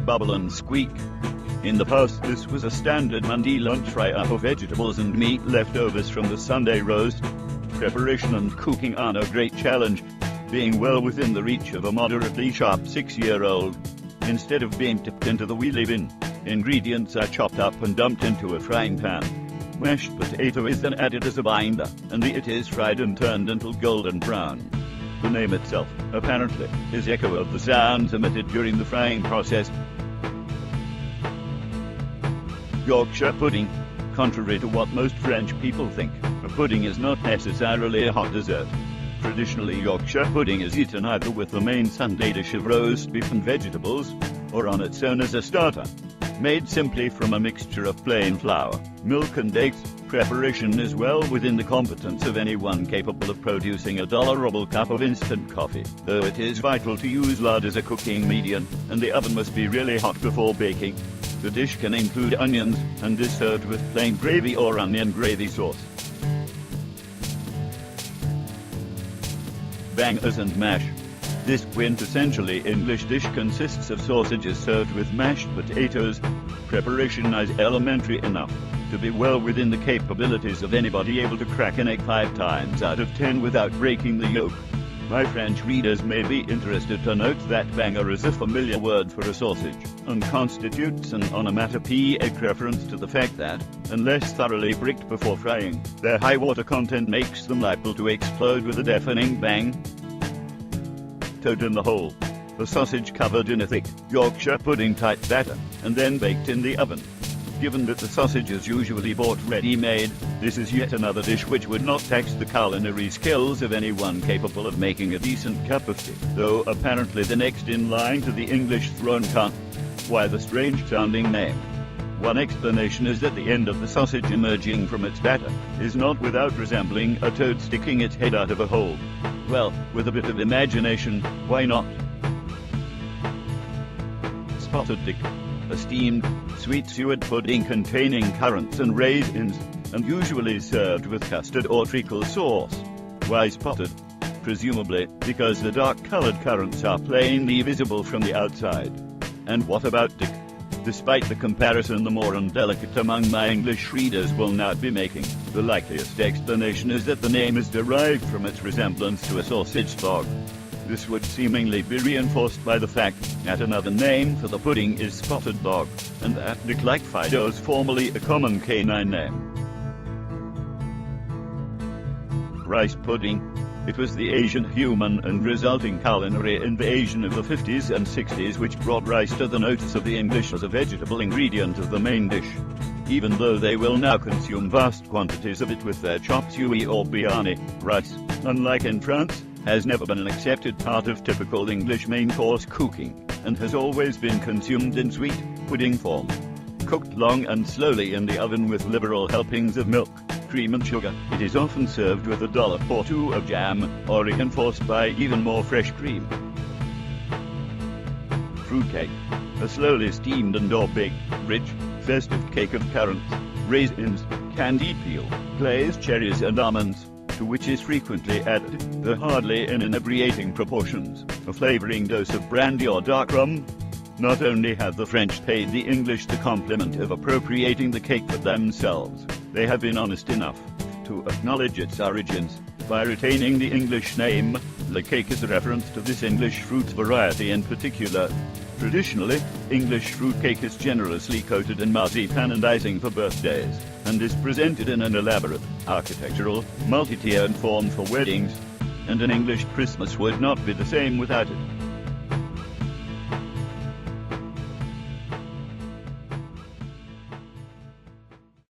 bubble and squeak. In the past, this was a standard Monday lunch fry-up of vegetables and meat leftovers from the Sunday roast. Preparation and cooking are no great challenge, being well within the reach of a moderately sharp 6-year-old. Instead of being tipped into the wheelie bin, ingredients are chopped up and dumped into a frying pan. Mashed potato is then added as a binder, and it is fried and turned until golden brown. The name itself, apparently, is echo of the sounds emitted during the frying process. Yorkshire pudding. Contrary to what most French people think, a pudding is not necessarily a hot dessert. Traditionally, Yorkshire pudding is eaten either with the main Sunday dish of roast beef and vegetables, or on its own as a starter. Made simply from a mixture of plain flour, milk and eggs, preparation is well within the competence of anyone capable of producing a tolerable cup of instant coffee, though it is vital to use lard as a cooking medium, and the oven must be really hot before baking. The dish can include onions, and is served with plain gravy or onion gravy sauce. Bangers and mash. This quintessentially English dish consists of sausages served with mashed potatoes. Preparation is elementary enough to be well within the capabilities of anybody able to crack an egg 5 times out of 10 without breaking the yolk. My French readers may be interested to note that banger is a familiar word for a sausage, and constitutes an onomatopoeic reference to the fact that, unless thoroughly bricked before frying, their high water content makes them liable to explode with a deafening bang. Toad in the hole. The sausage covered in a thick Yorkshire pudding type batter, and then baked in the oven. Given that the sausage is usually bought ready-made, this is yet another dish which would not tax the culinary skills of anyone capable of making a decent cup of tea, though apparently the next in line to the English throne can't. Why the strange-sounding name? One explanation is that the end of the sausage emerging from its batter is not without resembling a toad sticking its head out of a hole. Well, with a bit of imagination, why not? Spotted dick. A steamed, sweet suet pudding containing currants and raisins, and usually served with custard or treacle sauce. Why spotted? Presumably, because the dark-colored currants are plainly visible from the outside. And what about dick? Despite the comparison the more indelicate among my English readers will not be making, the likeliest explanation is that the name is derived from its resemblance to a sausage dog. This would seemingly be reinforced by the fact that another name for the pudding is spotted dog, and that dick, like Fido, is formerly a common canine name. Rice pudding. It was the Asian human and resulting culinary invasion of the 50s and 60s which brought rice to the notice of the English as a vegetable ingredient of the main dish. Even though they will now consume vast quantities of it with their chop suey or biryani, rice, unlike in France, has never been an accepted part of typical English main course cooking, and has always been consumed in sweet, pudding form. Cooked long and slowly in the oven with liberal helpings of milk, cream and sugar, it is often served with a dollop or two of jam, or reinforced by even more fresh cream. Fruitcake. A slowly steamed and or baked, rich, festive cake of currants, raisins, candied peel, glazed cherries and almonds, to which is frequently added, though hardly in inebriating proportions, a flavouring dose of brandy or dark rum. Not only have the French paid the English the compliment of appropriating the cake for themselves, they have been honest enough to acknowledge its origins by retaining the English name. The cake is a reference to this English fruit variety in particular. Traditionally, English fruitcake is generously coated in marzipan and icing for birthdays, and is presented in an elaborate, architectural, multi-tiered form for weddings. And an English Christmas would not be the same without it.